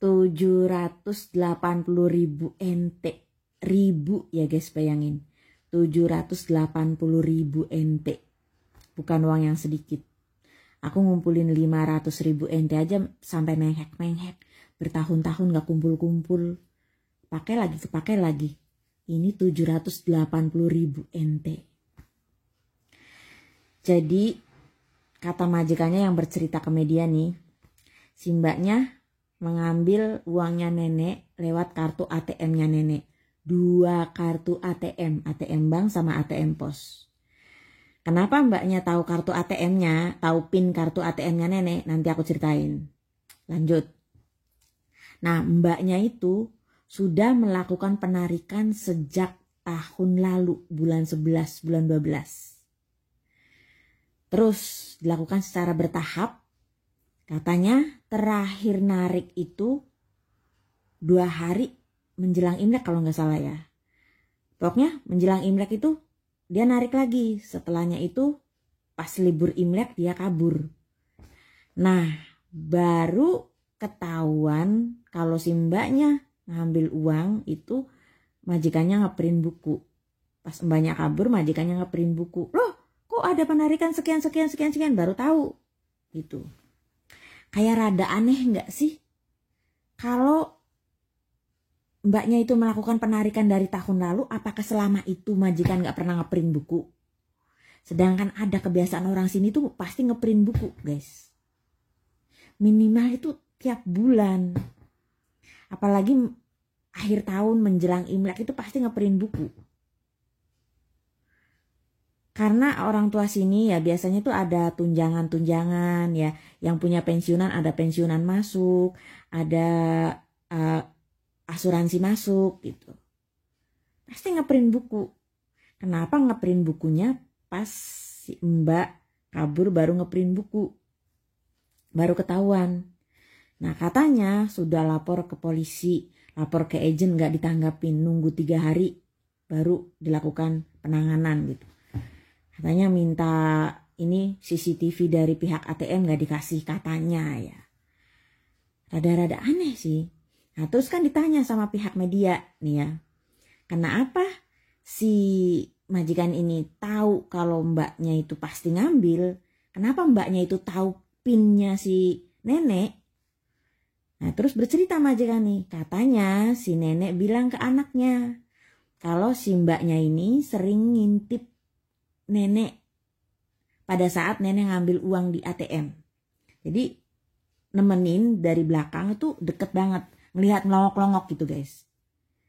780.000 NT. Ribu ya guys, bayangin. 780.000 NT. Bukan uang yang sedikit. Aku ngumpulin 500.000 NT aja sampai menghek-menghek. Bertahun-tahun gak kumpul-kumpul. Pakai lagi, kepakai lagi. Ini 780.000 NT. Jadi kata majikannya yang bercerita ke media nih, si mbaknya mengambil uangnya nenek lewat kartu ATM-nya nenek. 2 kartu ATM, ATM bank sama ATM pos. Kenapa mbaknya tahu kartu ATM-nya, tahu PIN kartu ATM-nya nenek? Nanti aku ceritain. Lanjut. Nah, mbaknya itu sudah melakukan penarikan sejak tahun lalu, bulan 11, bulan 12. Terus dilakukan secara bertahap. Katanya terakhir narik itu 2 hari menjelang Imlek kalau nggak salah ya. Pokoknya menjelang Imlek itu dia narik lagi. Setelahnya itu pas libur Imlek dia kabur. Nah, baru ketahuan kalau si mbaknya ngambil uang itu majikannya ngeprint buku. Pas mbaknya kabur, majikannya ngeprint buku. Loh, kok ada penarikan sekian baru tahu. Gitu. Kayak rada aneh nggak sih? Kalau mbaknya itu melakukan penarikan dari tahun lalu, apakah selama itu majikan nggak pernah ngeprint buku? Sedangkan ada kebiasaan orang sini tuh pasti ngeprint buku, guys. Minimal itu tiap bulan. Apalagi akhir tahun menjelang Imlek itu pasti ngeprint buku. Karena orang tua sini ya biasanya tuh ada tunjangan-tunjangan ya. Yang punya pensiunan ada pensiunan masuk, ada asuransi masuk gitu. Pasti ngeprint buku. Kenapa ngeprint bukunya pas si mbak kabur baru ngeprint buku? Baru ketahuan. Nah katanya sudah lapor ke polisi, lapor ke agen gak ditanggapin, nunggu 3 hari baru dilakukan penanganan gitu. Katanya minta ini CCTV dari pihak ATM gak dikasih katanya ya. Rada-rada aneh sih. Nah terus kan ditanya sama pihak media nih ya. Kenapa si majikan ini tahu kalau mbaknya itu pasti ngambil? Kenapa mbaknya itu tahu pinnya si nenek? Nah terus bercerita majikan nih. Katanya si nenek bilang ke anaknya. Kalau si mbaknya ini sering ngintip nenek pada saat nenek ngambil uang di ATM. Jadi nemenin dari belakang itu deket banget. Ngelihat melongok-longok gitu guys.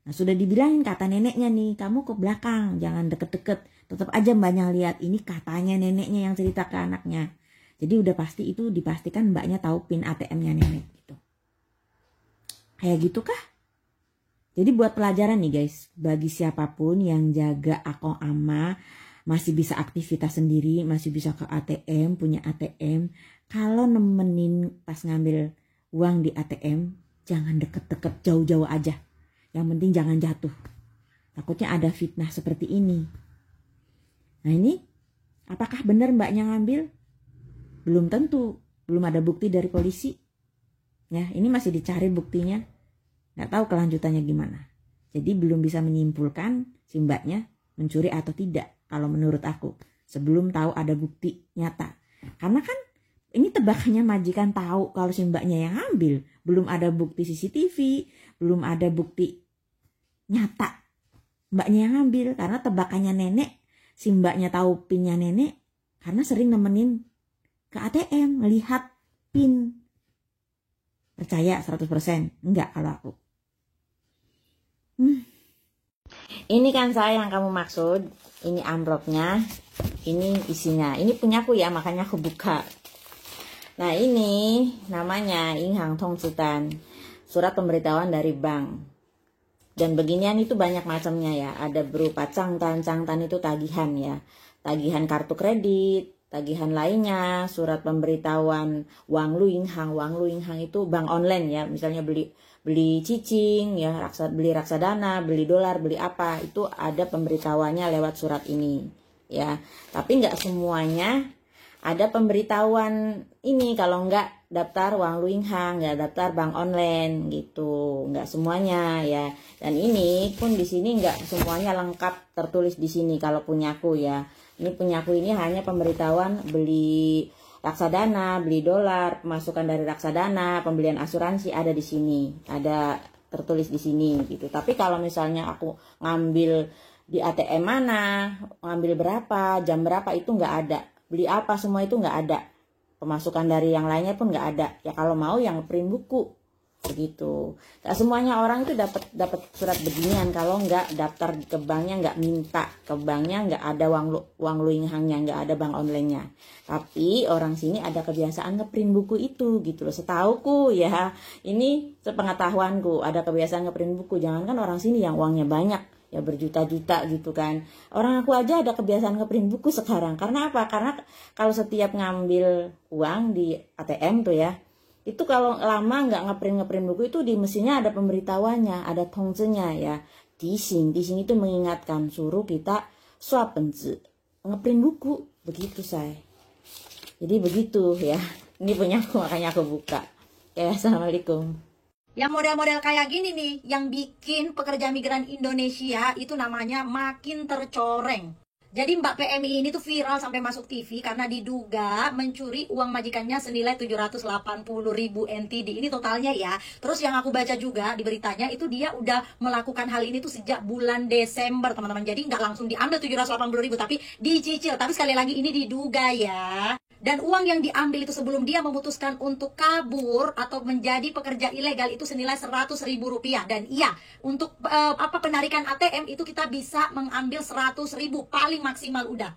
Nah sudah dibilangin kata neneknya nih, kamu ke belakang, jangan deket-deket. Tetap aja mbaknya lihat, ini katanya neneknya yang cerita ke anaknya. Jadi udah pasti itu dipastikan mbaknya tahu PIN ATM-nya nenek gitu. Kayak gitu kah? Jadi buat pelajaran nih guys, bagi siapapun yang jaga akong ama, masih bisa aktivitas sendiri, masih bisa ke ATM, punya ATM. Kalau nemenin pas ngambil uang di ATM, jangan deket-deket, jauh-jauh aja. Yang penting jangan jatuh. Takutnya ada fitnah seperti ini. Nah ini, apakah benar mbaknya ngambil? Belum tentu, belum ada bukti dari polisi. Ya, ini masih dicari buktinya. Nggak tahu kelanjutannya gimana. Jadi belum bisa menyimpulkan si mbaknya mencuri atau tidak. Kalau menurut aku, sebelum tahu ada bukti nyata. Karena kan ini tebakannya majikan tahu kalau si mbaknya yang ambil. Belum ada bukti CCTV, belum ada bukti nyata mbaknya yang ambil. Karena tebakannya nenek, si mbaknya tahu pinnya nenek karena sering nemenin ke ATM, melihat pin. Percaya 100%? Enggak kalau aku. Ini kan saya yang kamu maksud. Ini amplopnya, ini isinya. Ini punyaku ya, makanya aku buka. Nah ini namanya Inhang Tongzidan, surat pemberitahuan dari bank. Dan beginian itu banyak macamnya ya. Ada berupa cangtan itu tagihan ya. Tagihan kartu kredit, tagihan lainnya, surat pemberitahuan Wang Lu Inhang itu bank online ya. Misalnya beli cicing ya, beli reksadana, beli dolar, beli apa, itu ada pemberitahuannya lewat surat ini ya. Tapi nggak semuanya ada pemberitahuan ini, kalau nggak daftar Wang Luing Hang, nggak daftar bank online gitu, nggak semuanya ya. Dan ini pun di sini nggak semuanya lengkap tertulis di sini kalau punyaku ya. Ini punyaku ini hanya pemberitahuan beli reksadana, beli dolar, pemasukan dari reksadana, pembelian asuransi ada di sini, ada tertulis di sini gitu. Tapi kalau misalnya aku ngambil di ATM mana, ngambil berapa, jam berapa, itu nggak ada. Beli apa semua itu nggak ada. Pemasukan dari yang lainnya pun nggak ada. Ya kalau mau yang print buku begitu. Gak semuanya orang itu dapat surat beginian kalau nggak daftar ke banknya, nggak minta ke banknya, nggak ada Wang Luing Hangnya, nggak ada bank online-nya. Tapi orang sini ada kebiasaan ngeprint buku itu gitu loh. Setauku ya, ini sepengetahuanku ada kebiasaan ngeprint buku. Jangankan orang sini yang uangnya banyak, ya berjuta-juta gitu kan. Orang aku aja ada kebiasaan ngeprint buku sekarang. Karena apa? Karena kalau setiap ngambil uang di ATM tuh ya, itu kalau lama nggak ngeprint buku itu di mesinnya ada pemberitahuannya, ada tongzenya ya. Dising itu mengingatkan, suruh kita swap penzi, ngeprint buku, begitu say. Jadi begitu ya. Ini punya aku, makanya aku buka. Ya, assalamualaikum. Yang model-model kayak gini nih, yang bikin pekerja migran Indonesia itu namanya makin tercoreng. Jadi Mbak PMI ini tuh viral sampai masuk TV karena diduga mencuri uang majikannya senilai 780.000 NTD. Ini totalnya ya. Terus yang aku baca juga di beritanya itu dia udah melakukan hal ini tuh sejak bulan Desember, teman-teman. Jadi nggak langsung diambil 780.000 tapi dicicil. Tapi sekali lagi ini diduga ya. Dan uang yang diambil itu sebelum dia memutuskan untuk kabur atau menjadi pekerja ilegal itu senilai 100.000 rupiah. Dan iya, untuk penarikan ATM itu kita bisa mengambil 100.000 paling maksimal udah.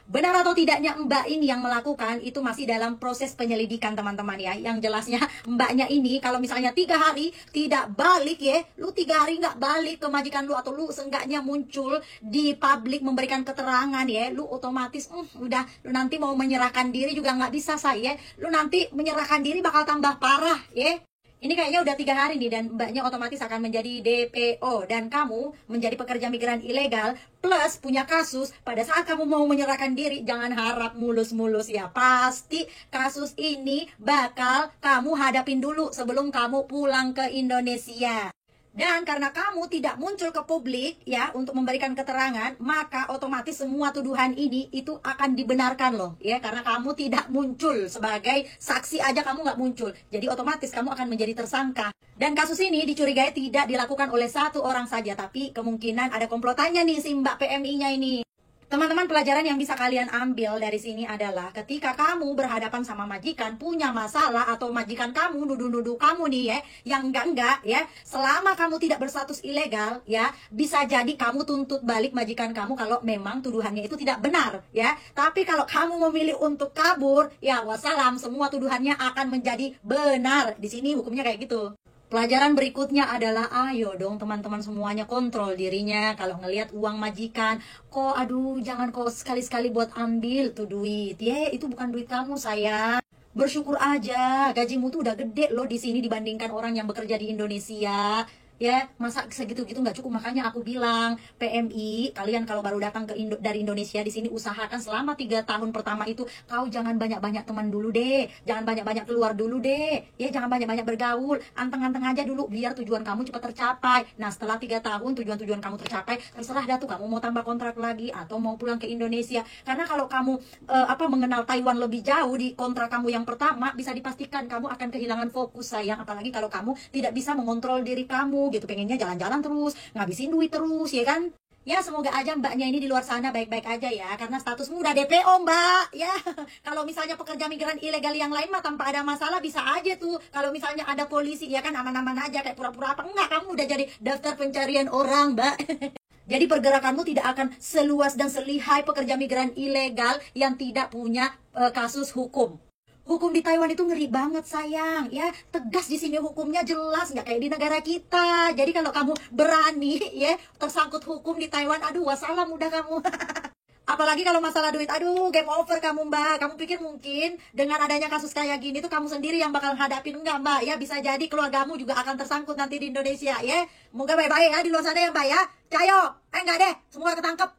Benar atau tidaknya Mbak ini yang melakukan itu masih dalam proses penyelidikan, teman-teman ya. Yang jelasnya Mbaknya ini kalau misalnya 3 hari tidak balik ya, lu 3 hari nggak balik ke majikan lu, atau lu seenggaknya muncul di publik memberikan keterangan ya, lu otomatis udah, lu nanti mau menyerahkan diri juga nggak bisa saya. Lu nanti menyerahkan diri bakal tambah parah ya. Ini kayaknya udah 3 hari nih, dan Mbaknya otomatis akan menjadi DPO. Dan kamu menjadi pekerja migran ilegal plus punya kasus. Pada saat kamu mau menyerahkan diri, jangan harap mulus-mulus ya. Pasti kasus ini bakal kamu hadapin dulu sebelum kamu pulang ke Indonesia. Dan karena kamu tidak muncul ke publik ya untuk memberikan keterangan, maka otomatis semua tuduhan ini itu akan dibenarkan loh ya, karena kamu tidak muncul sebagai saksi aja, kamu nggak muncul. Jadi otomatis kamu akan menjadi tersangka. Dan kasus ini dicurigai tidak dilakukan oleh 1 orang saja, tapi kemungkinan ada komplotannya nih si Mbak PMI-nya ini. Teman-teman, pelajaran yang bisa kalian ambil dari sini adalah ketika kamu berhadapan sama majikan, punya masalah, atau majikan kamu nuduh-nuduh kamu nih ya, yang enggak ya, selama kamu tidak berstatus ilegal ya, bisa jadi kamu tuntut balik majikan kamu kalau memang tuduhannya itu tidak benar ya. Tapi kalau kamu memilih untuk kabur, ya wassalam, semua tuduhannya akan menjadi benar. Di sini hukumnya kayak gitu. Pelajaran berikutnya adalah ayo dong teman-teman semuanya kontrol dirinya. Kalau ngelihat uang majikan, kok aduh jangan kok sekali-sekali buat ambil tuh duit. Ya itu bukan duit kamu sayang. Bersyukur aja, gajimu tuh udah gede loh di sini dibandingkan orang yang bekerja di Indonesia. Ya, masa segitu-gitu nggak cukup. Makanya aku bilang, PMI, kalian kalau baru datang dari Indonesia di sini, usahakan selama 3 tahun pertama itu kau jangan banyak-banyak teman dulu deh, jangan banyak-banyak keluar dulu deh, ya jangan banyak-banyak bergaul, anteng-anteng aja dulu biar tujuan kamu cepat tercapai. Nah, setelah 3 tahun tujuan-tujuan kamu tercapai, terserah dah tuh kamu mau tambah kontrak lagi atau mau pulang ke Indonesia. Karena kalau kamu mengenal Taiwan lebih jauh di kontrak kamu yang pertama, bisa dipastikan kamu akan kehilangan fokus sayang, apalagi kalau kamu tidak bisa mengontrol diri kamu gitu, pengennya jalan-jalan terus, ngabisin duit terus ya kan. Ya semoga aja Mbaknya ini di luar sana baik-baik aja ya, karena statusmu udah DPO Mbak ya. Kalau misalnya pekerja migran ilegal yang lain mah tanpa ada masalah bisa aja tuh. Kalau misalnya ada polisi ya kan aman-aman aja kayak pura-pura apa, enggak, kamu udah jadi daftar pencarian orang Mbak. Jadi pergerakanmu tidak akan seluas dan selihai pekerja migran ilegal yang tidak punya kasus hukum. Hukum di Taiwan itu ngeri banget sayang ya, tegas di sini hukumnya, jelas, nggak kayak di negara kita. Jadi kalau kamu berani ya tersangkut hukum di Taiwan, aduh wassalam udah kamu. Apalagi kalau masalah duit, aduh game over kamu Mbak. Kamu pikir mungkin dengan adanya kasus kayak gini tuh kamu sendiri yang bakal hadapin? Enggak Mbak ya, bisa jadi keluargamu juga akan tersangkut nanti di Indonesia ya. Moga baik-baik ya di luar sana ya Mbak ya. Cayo, enggak deh, semua ketangkep.